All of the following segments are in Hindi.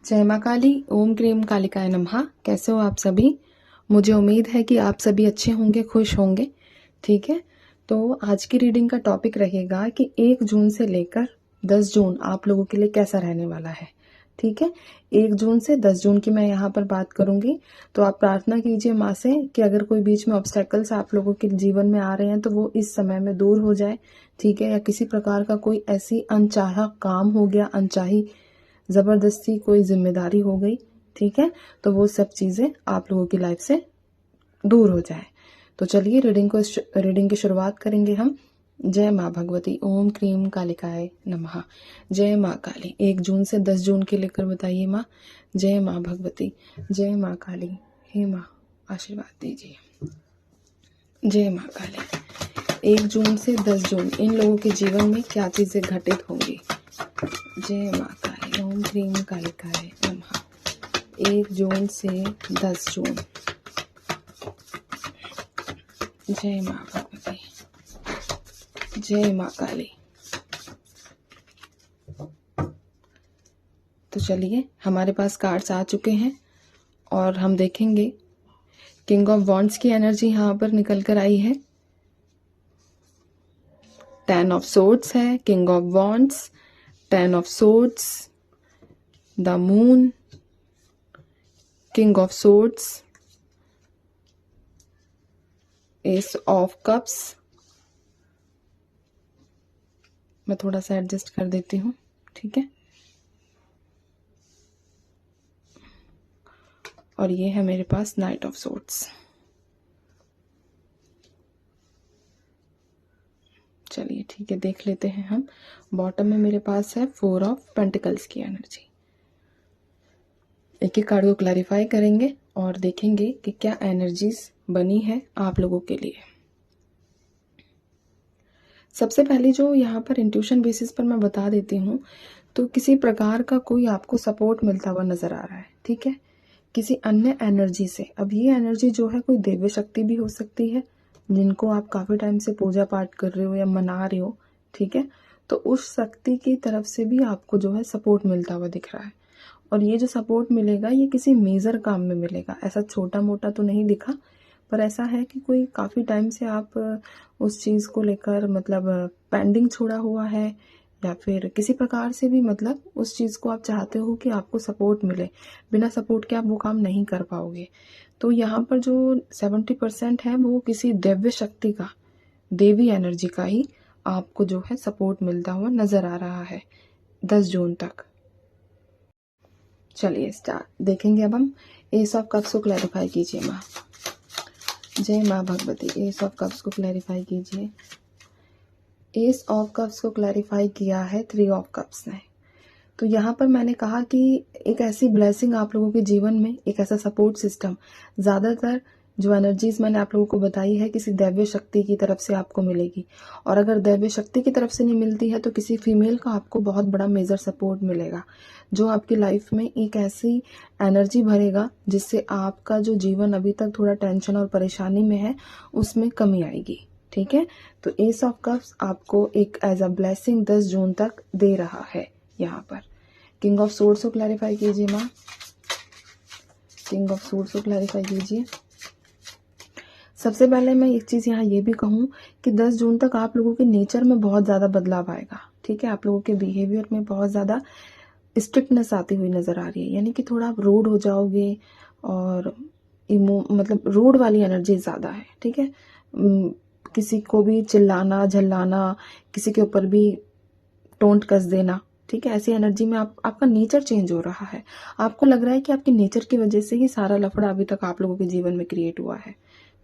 जय माँ काली। ओम क्रीम कालिकाय नमः। कैसे हो आप सभी? मुझे उम्मीद है कि आप सभी अच्छे होंगे, खुश होंगे। ठीक है, तो आज की रीडिंग का टॉपिक रहेगा कि 1 जून से लेकर 10 जून आप लोगों के लिए कैसा रहने वाला है। ठीक है, 1 जून से 10 जून की मैं यहाँ पर बात करूंगी। तो आप प्रार्थना कीजिए माँ से कि अगर कोई बीच में ऑब्स्टेकल्स आप लोगों के जीवन में आ रहे हैं तो वो इस समय में दूर हो जाए। ठीक है, या किसी प्रकार का कोई ऐसी अनचाहा काम हो गया, अनचाही जबरदस्ती कोई जिम्मेदारी हो गई, ठीक है, तो वो सब चीजें आप लोगों की लाइफ से दूर हो जाए। तो चलिए रीडिंग की शुरुआत करेंगे हम। जय माँ भगवती। ओम क्रीम कालिकाय नमः। जय माँ काली। 1 जून से 10 जून के लेकर बताइए माँ। जय माँ भगवती। जय माँ काली। हे माँ आशीर्वाद दीजिए। जय माँ काली। 1 जून से 10 जून इन लोगों के जीवन में क्या चीजें घटित होंगी। जय माँ काली। ओम क्रीम कालिकाय नमः। 1 जून से 10 जून। जय माँ भगवती। जय माँ काली। तो चलिए, हमारे पास कार्ड्स आ चुके हैं और हम देखेंगे। किंग ऑफ वॉन्ड्स की एनर्जी यहाँ पर निकल कर आई है। 10 ऑफ सोर्ड्स है, king of wands, 10 of swords, the moon, king of swords, S of cups. मैं थोड़ा सा एडजस्ट कर देती हूँ, ठीक है। और ये है मेरे पास नाइट ऑफ सोर्ड्स। चलिए ठीक है, देख लेते हैं हम। बॉटम में मेरे पास है 4 ऑफ पेंटिकल्स की एनर्जी। एक एक कार्ड को क्लैरिफाई करेंगे और देखेंगे कि क्या एनर्जीज बनी है आप लोगों के लिए। सबसे पहले जो यहाँ पर इंट्यूशन बेसिस पर मैं बता देती हूँ, तो किसी प्रकार का कोई आपको सपोर्ट मिलता हुआ नजर आ रहा है, ठीक है, किसी अन्य एनर्जी से। अब ये एनर्जी जो है कोई दिव्य शक्ति भी हो सकती है, जिनको आप काफी टाइम से पूजा पाठ कर रहे हो या मना रहे हो, ठीक है, तो उस शक्ति की तरफ से भी आपको जो है सपोर्ट मिलता हुआ दिख रहा है। और ये जो सपोर्ट मिलेगा ये किसी मेजर काम में मिलेगा, ऐसा छोटा मोटा तो नहीं दिखा, पर ऐसा है कि कोई काफी टाइम से आप उस चीज को लेकर मतलब पेंडिंग छोड़ा हुआ है, या फिर किसी प्रकार से भी मतलब उस चीज को आप चाहते हो कि आपको सपोर्ट मिले। बिना सपोर्ट के आप वो काम नहीं कर पाओगे। तो यहाँ पर जो 70% है वो किसी दिव्य शक्ति का, देवी एनर्जी का ही आपको जो है सपोर्ट मिलता हुआ नजर आ रहा है 10 जून तक। चलिए स्टार्ट देखेंगे अब हम। एस ऑफ कप्स को क्लैरिफाई कीजिए माँ। जय माँ भगवती। एस ऑफ कप्स को क्लैरिफाई कीजिए। एस ऑफ कप्स को क्लैरिफाई किया है 3 ऑफ कप्स ने। तो यहाँ पर मैंने कहा कि एक ऐसी ब्लेसिंग आप लोगों के जीवन में, एक ऐसा सपोर्ट सिस्टम, ज्यादातर जो एनर्जीज मैंने आप लोगों को बताई है किसी दैव्य शक्ति की तरफ से आपको मिलेगी। और अगर दैव्य शक्ति की तरफ से नहीं मिलती है तो किसी फीमेल का आपको बहुत बड़ा मेजर सपोर्ट मिलेगा, जो आपकी लाइफ में एक ऐसी एनर्जी भरेगा जिससे आपका जो जीवन अभी तक थोड़ा टेंशन और परेशानी में है उसमें कमी आएगी, ठीक है। तो एस ऑफ कप्स आपको एक एज अ ब्लेसिंग 10 जून तक दे रहा है। यहाँ पर किंग ऑफ सोर्ड्स को क्लैरिफाई कीजिए माँ। किंग ऑफ सोर्ड्स को क्लैरिफाई कीजिए। सबसे पहले मैं एक चीज यहाँ ये भी कहूँ कि 10 जून तक आप लोगों के नेचर में बहुत ज्यादा बदलाव आएगा, ठीक है। आप लोगों के बिहेवियर में बहुत ज्यादा स्ट्रिक्टनेस आती हुई नजर आ रही है, यानी कि थोड़ा आप रूड हो जाओगे और मतलब रूड वाली एनर्जी ज्यादा है, ठीक है। किसी को भी चिल्लाना झल्लाना, किसी के ऊपर भी टोंट कस देना, ठीक है, ऐसी एनर्जी में आपका नेचर चेंज हो रहा है। आपको लग रहा है कि आपके नेचर की वजह से ही सारा लफड़ा अभी तक आप लोगों के जीवन में क्रिएट हुआ है,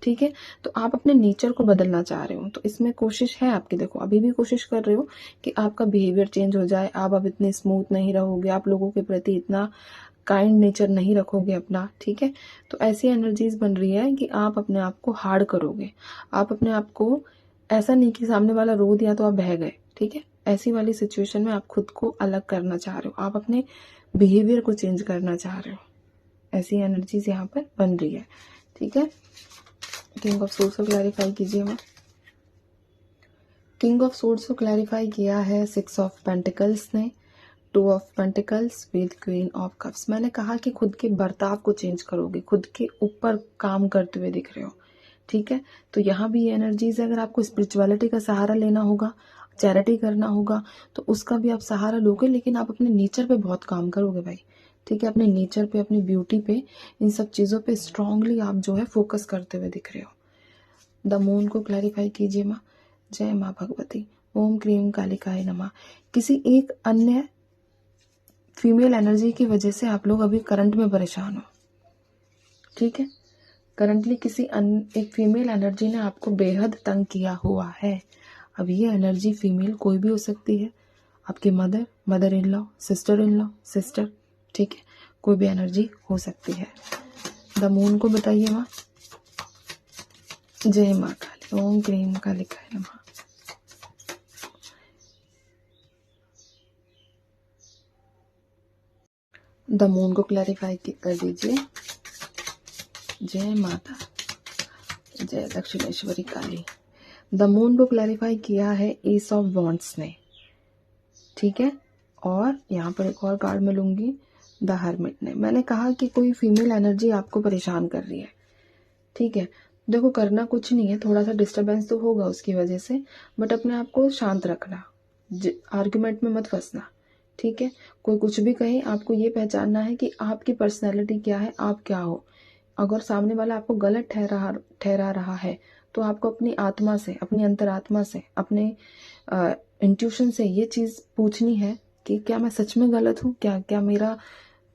ठीक है। तो आप अपने नेचर को बदलना चाह रहे हो, तो इसमें कोशिश है आपकी। देखो अभी भी कोशिश कर रहे हो कि आपका बिहेवियर चेंज हो जाए, आप अब इतने स्मूथ नहीं रहोगे, आप लोगों के प्रति इतना काइंड नेचर नहीं रखोगे अपना, ठीक है। तो ऐसी एनर्जीज बन रही है कि आप अपने आप को हार्ड करोगे। आप अपने आप को, ऐसा नहीं कि सामने वाला रो दिया तो आप बह गए, ठीक है, ऐसी वाली सिचुएशन में आप खुद को अलग करना चाह रहे हो, आप अपने बिहेवियर को चेंज करना चाह रहे हो। ऐसी एनर्जीज यहाँ पर बन रही है, ठीक है। किंग ऑफ सोर्ड्स को क्लैरिफाई कीजिए मैं। किंग ऑफ सोर्ड्स को क्लैरिफाई किया है 6 ऑफ पेंटिकल्स ने, two of pentacles with queen of cups. मैंने कहा कि खुद के बर्ताव को चेंज करोगे, खुद के ऊपर काम करते हुए दिख रहे हो, ठीक है। तो यहाँ भी ये एनर्जीज है, अगर आपको स्पिरिचुअलिटी का सहारा लेना होगा, चैरिटी करना होगा, तो उसका भी आप सहारा लोगे, लेकिन आप अपने नेचर पे बहुत काम करोगे भाई, ठीक है। अपने नेचर पे, अपनी ब्यूटी पे, इन सब चीज़ों पे स्ट्रांगली आप जो है फोकस करते हुए दिख रहे हो। द मून को क्लैरिफाई कीजिए माँ। जय माँ भगवती। ओम क्रीम कालिकाय नमः। किसी एक अन्य फीमेल एनर्जी की वजह से आप लोग अभी करंट में परेशान हो, ठीक है। करंटली किसी एक फीमेल एनर्जी ने आपको बेहद तंग किया हुआ है। अब ये एनर्जी फीमेल कोई भी हो सकती है, आपकी mother, mother in law, sister, ठीक है, कोई भी एनर्जी हो सकती है। द मून को बताइए माँ। जय माँ काली। ओम क्रीम कालिकाय नमः। द मून को क्लैरिफाई कर दीजिए। जय माता, जय दक्षिणेश्वरी काली। द मून को क्लैरिफाई किया है एस ऑफ वॉन्ड्स ने, ठीक है। और यहाँ पर एक और कार्ड मैं लूंगी, द हर्मिट ने। मैंने कहा कि कोई फीमेल एनर्जी आपको परेशान कर रही है, ठीक है। देखो करना कुछ नहीं है, थोड़ा सा डिस्टरबेंस तो होगा उसकी वजह से, बट अपने आप को शांत रखना, आर्ग्यूमेंट में मत फंसना, ठीक है। कोई कुछ भी कहे, आपको ये पहचानना है कि आपकी पर्सनैलिटी क्या है, आप क्या हो। अगर सामने वाला आपको गलत ठहरा रहा है, तो आपको अपनी आत्मा से, अपनी अंतरात्मा से, अपने इंट्यूशन से ये चीज़ पूछनी है कि क्या मैं सच में गलत हूँ, क्या मेरा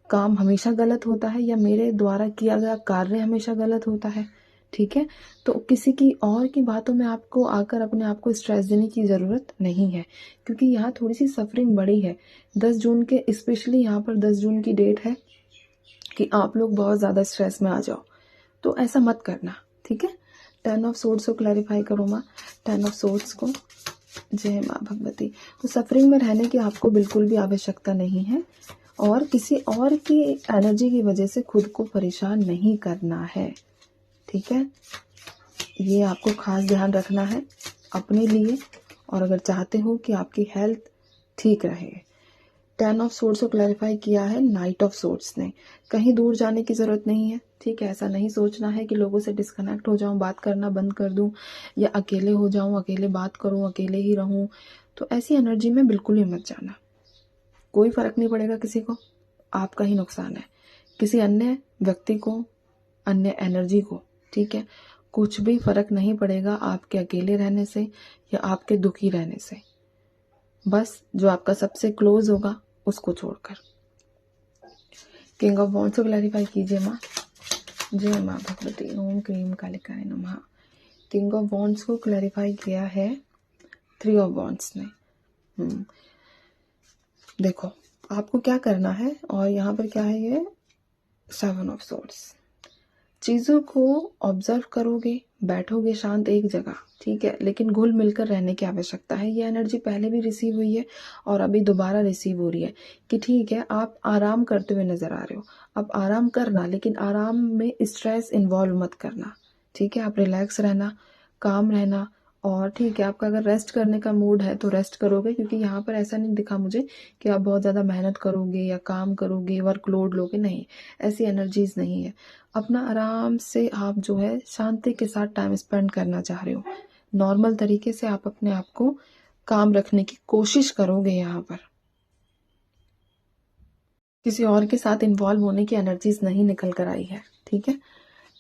काम हमेशा गलत होता है, या मेरे द्वारा किया गया कार्य हमेशा गलत होता है, ठीक है। तो किसी की और की बातों में आपको आकर अपने आप को स्ट्रेस देने की ज़रूरत नहीं है, क्योंकि यहाँ थोड़ी सी सफरिंग बड़ी है। 10 जून के स्पेशली यहाँ पर 10 जून की डेट है कि आप लोग बहुत ज़्यादा स्ट्रेस में आ जाओ, तो ऐसा मत करना, ठीक है। 10 ऑफ सोर्ड्स को क्लैरिफाई करो माँ। 10 ऑफ सोर्ड्स को। जय माँ भगवती। तो सफरिंग में रहने की आपको बिल्कुल भी आवश्यकता नहीं है, और किसी और की एनर्जी की वजह से खुद को परेशान नहीं करना है, ठीक है। ये आपको खास ध्यान रखना है अपने लिए, और अगर चाहते हो कि आपकी हेल्थ ठीक रहे। 10 ऑफ सोर्ड्स को क्लैरिफाई किया है नाइट ऑफ सोर्ड्स ने। कहीं दूर जाने की ज़रूरत नहीं है, ठीक है। ऐसा नहीं सोचना है कि लोगों से डिस्कनेक्ट हो जाऊं, बात करना बंद कर दूं, या अकेले हो जाऊं, अकेले बात करूं, अकेले ही रहूं। तो ऐसी एनर्जी में बिल्कुल ही मत जाना। कोई फर्क नहीं पड़ेगा किसी को, आपका ही नुकसान है, किसी अन्य व्यक्ति को, अन्य एनर्जी को, ठीक है। कुछ भी फर्क नहीं पड़ेगा आपके अकेले रहने से या आपके दुखी रहने से, बस जो आपका सबसे क्लोज होगा उसको छोड़कर। किंग ऑफ वॉन्ड्स को क्लैरिफाई कीजिए माँ। जय माँ भगवती। ओम क्रीम कालिकाय नमः। किंग ऑफ वॉन्ड्स को क्लैरिफाई किया है 3 ऑफ वॉन्ड्स ने। देखो आपको क्या करना है, और यहाँ पर क्या है, ये 7 ऑफ सोर्ड्स। चीज़ों को ऑब्जर्व करोगे, बैठोगे शांत एक जगह, ठीक है, लेकिन घुल मिलकर रहने की आवश्यकता है। ये एनर्जी पहले भी रिसीव हुई है और अभी दोबारा रिसीव हो रही है कि ठीक है आप आराम करते हुए नजर आ रहे हो, अब आराम करना, लेकिन आराम में स्ट्रेस इन्वॉल्व मत करना, ठीक है। आप रिलैक्स रहना, काम रहना, और ठीक है आपका अगर रेस्ट करने का मूड है तो रेस्ट करोगे, क्योंकि यहाँ पर ऐसा नहीं दिखा मुझे कि आप बहुत ज़्यादा मेहनत करोगे या काम करोगे, वर्कलोड लोगे, नहीं, ऐसी एनर्जीज नहीं है। अपना आराम से आप जो है शांति के साथ टाइम स्पेंड करना चाह रहे हो, नॉर्मल तरीके से आप अपने आप को काम रखने की कोशिश करोगे। यहाँ पर किसी और के साथ इन्वॉल्व होने की एनर्जीज नहीं निकल कर आई है, ठीक है।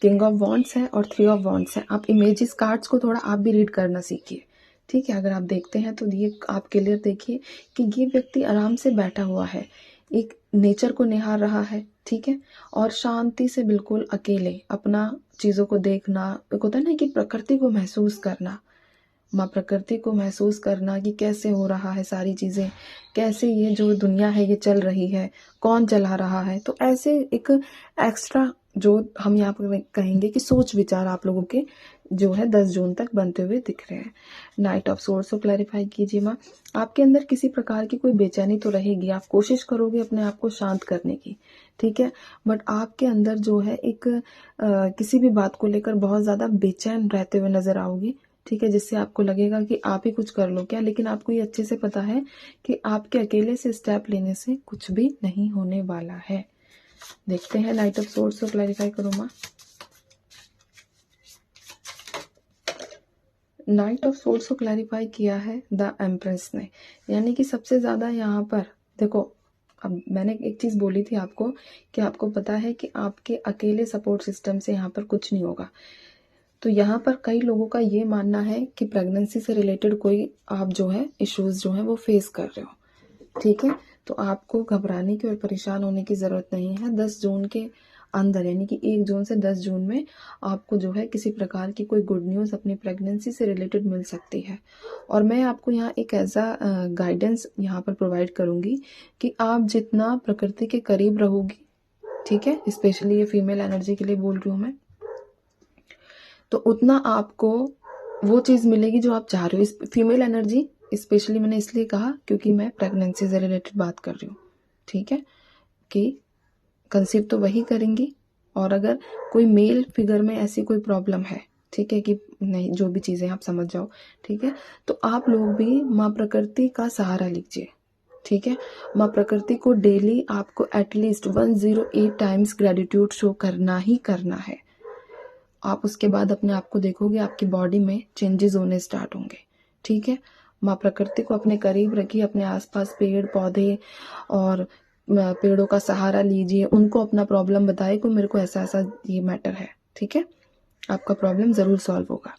किंग ऑफ वॉन्ड्स है और 3 ऑफ वॉन्ड्स है। आप इमेजेस कार्ड्स को थोड़ा आप भी रीड करना सीखिए, ठीक है। अगर आप देखते हैं तो ये आप क्लियर देखिए कि ये व्यक्ति आराम से बैठा हुआ है, एक नेचर को निहार रहा है, ठीक है, और शांति से बिल्कुल अकेले अपना चीज़ों को देखना, एक होता है ना कि प्रकृति को महसूस करना, माँ प्रकृति को महसूस करना कि कैसे हो रहा है सारी चीज़ें, कैसे ये जो दुनिया है ये चल रही है, कौन चला रहा है। तो ऐसे एक एक्स्ट्रा जो हम यहाँ पर कहेंगे कि सोच विचार आप लोगों के जो है 10 जून तक बनते हुए दिख रहे हैं। नाइट ऑफ सोर्ड्स को क्लैरिफाई कीजिए माँ। आपके अंदर किसी प्रकार की कोई बेचैनी तो रहेगी, आप कोशिश करोगे अपने आप को शांत करने की, ठीक है, बट आपके अंदर जो है एक किसी भी बात को लेकर बहुत ज़्यादा बेचैन रहते हुए नजर आओगी, ठीक है, जिससे आपको लगेगा कि आप ही कुछ कर लो क्या, लेकिन आपको ये अच्छे से पता है कि आपके अकेले से स्टेप लेने से कुछ भी नहीं होने वाला है। देखते हैं नाइट ऑफ सोर्ड्स को क्लैरिफाई करो माँ। नाइट ऑफ सोर्ड्स को क्लैरिफाई किया है द एम्प्रेस ने, यानी कि सबसे ज़्यादा यहाँ पर देखो, अब मैंने एक चीज़ बोली थी आपको कि आपको पता है कि आपके अकेले सपोर्ट सिस्टम से यहाँ पर कुछ नहीं होगा। तो यहाँ पर कई लोगों का ये मानना है कि प्रेगनेंसी से रिलेटेड कोई आप जो है इश्यूज जो है वो फेस कर रहे हो। ठीक है, तो आपको घबराने की और परेशान होने की ज़रूरत नहीं है। 10 जून के अंदर, यानी कि 1 जून से 10 जून में आपको जो है किसी प्रकार की कोई गुड न्यूज़ अपनी प्रेगनेंसी से रिलेटेड मिल सकती है। और मैं आपको यहाँ एक ऐसा गाइडेंस यहाँ पर प्रोवाइड करूँगी कि आप जितना प्रकृति के करीब रहोगी, ठीक है, स्पेशली ये फीमेल एनर्जी के लिए बोल रही हूँ मैं, तो उतना आपको वो चीज़ मिलेगी जो आप चाह रहे हो। इस फीमेल एनर्जी स्पेशली मैंने इसलिए कहा क्योंकि मैं प्रेगनेंसी से रिलेटेड बात कर रही हूँ। ठीक है, कि कंसीव तो वही करेंगी, और अगर कोई मेल फिगर में ऐसी कोई प्रॉब्लम है, ठीक है, कि नहीं, जो भी चीज़ें आप समझ जाओ, ठीक है, तो आप लोग भी माँ प्रकृति का सहारा लीजिए। ठीक है, माँ प्रकृति को डेली आपको एटलीस्ट 108 टाइम्स ग्रेटिट्यूड शो करना ही करना है। आप उसके बाद अपने आप को देखोगे, आपकी बॉडी में चेंजेस होने स्टार्ट होंगे। ठीक है, माँ प्रकृति को अपने करीब रखिए, अपने आसपास पेड़ पौधे और पेड़ों का सहारा लीजिए, उनको अपना प्रॉब्लम बताइए कि मेरे को ऐसा ऐसा ये मैटर है। ठीक है, आपका प्रॉब्लम ज़रूर सॉल्व होगा।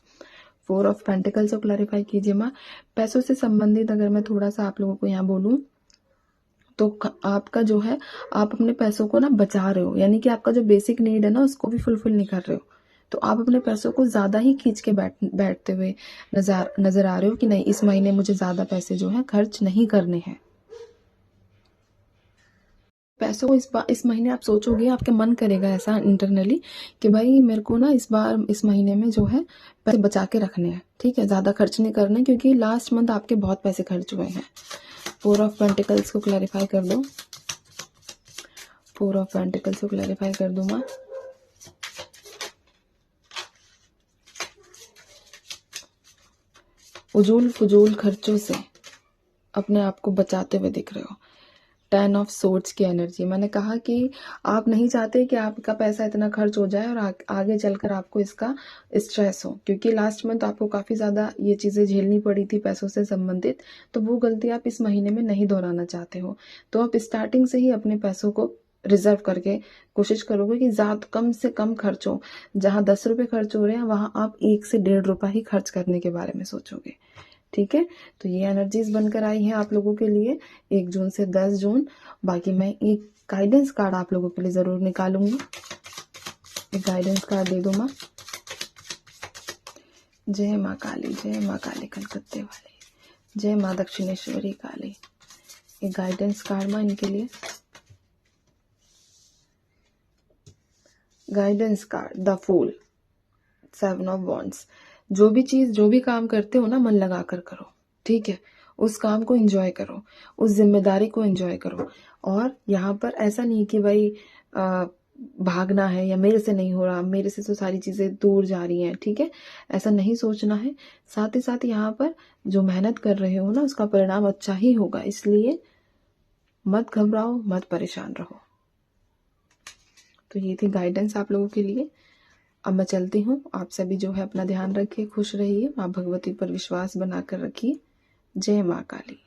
4 ऑफ पेंटिकल्स को क्लैरिफाई कीजिए माँ। पैसों से संबंधित अगर मैं थोड़ा सा आप लोगों को यहाँ बोलूँ तो आपका जो है, आप अपने पैसों को ना बचा रहे हो, यानी कि आपका जो बेसिक नीड है ना उसको भी फुलफिल नहीं कर रहे हो। तो आप अपने पैसों को ज़्यादा ही खींच के बैठते हुए नज़र आ रहे हो कि नहीं, इस महीने मुझे ज़्यादा पैसे जो है खर्च नहीं करने हैं। पैसों को इस महीने आप सोचोगे, आपके मन करेगा ऐसा इंटरनली कि भाई मेरे को ना इस बार इस महीने में जो है पैसे बचा के रखने हैं। ठीक है, ज़्यादा खर्च नहीं करने, क्योंकि लास्ट मंथ आपके बहुत पैसे खर्च हुए हैं। 4 ऑफ पेंटिकल्स को क्लैरिफाई कर दो। 4 ऑफ पेंटिकल्स को क्लैरिफाई कर दूँ मैं। उजूल फजूल खर्चों से अपने आप को बचाते हुए दिख रहे हो। 10 ऑफ सोर्ड्स की एनर्जी, मैंने कहा कि आप नहीं चाहते कि आपका पैसा इतना खर्च हो जाए और आगे चलकर आपको इसका स्ट्रेस हो, क्योंकि लास्ट मंथ आपको काफ़ी ज़्यादा ये चीज़ें झेलनी पड़ी थी पैसों से संबंधित। तो वो गलती आप इस महीने में नहीं दोहराना चाहते हो। तो आप स्टार्टिंग से ही अपने पैसों को रिजर्व करके कोशिश करोगे कि ज़्यादा कम से कम खर्च हो। जहाँ 10 रुपये खर्च हो रहे हैं वहाँ आप 1 से 1.5 रुपये ही खर्च करने के बारे में सोचोगे। ठीक है, तो ये एनर्जीज बनकर आई हैं आप लोगों के लिए 1 जून से 10 जून। बाकी मैं एक गाइडेंस कार्ड आप लोगों के लिए ज़रूर निकालूंगी। एक गाइडेंस कार्ड दे दो माँ। जय माँ काली, जय माँ काली कलकत्ते वाली, जय माँ दक्षिणेश्वरी काली। एक गाइडेंस कार्ड माँ इनके लिए। Guidance card the fool, 7 of wands. जो भी चीज़, जो भी काम करते हो ना, मन लगा कर करो। ठीक है, उस काम को एंजॉय करो, उस जिम्मेदारी को एंजॉय करो। और यहाँ पर ऐसा नहीं कि भाई भागना है या मेरे से नहीं हो रहा, मेरे से तो सारी चीज़ें दूर जा रही हैं। ठीक है, ऐसा नहीं सोचना है। साथ ही साथ यहाँ पर जो मेहनत कर रहे हो ना उसका परिणाम अच्छा ही होगा, इसलिए मत घबराओ, मत परेशान रहो। तो ये थी गाइडेंस आप लोगों के लिए। अब मैं चलती हूँ। आप सभी जो है अपना ध्यान रखिए, खुश रहिए, माँ भगवती पर विश्वास बनाकर रखिए। जय माँ काली।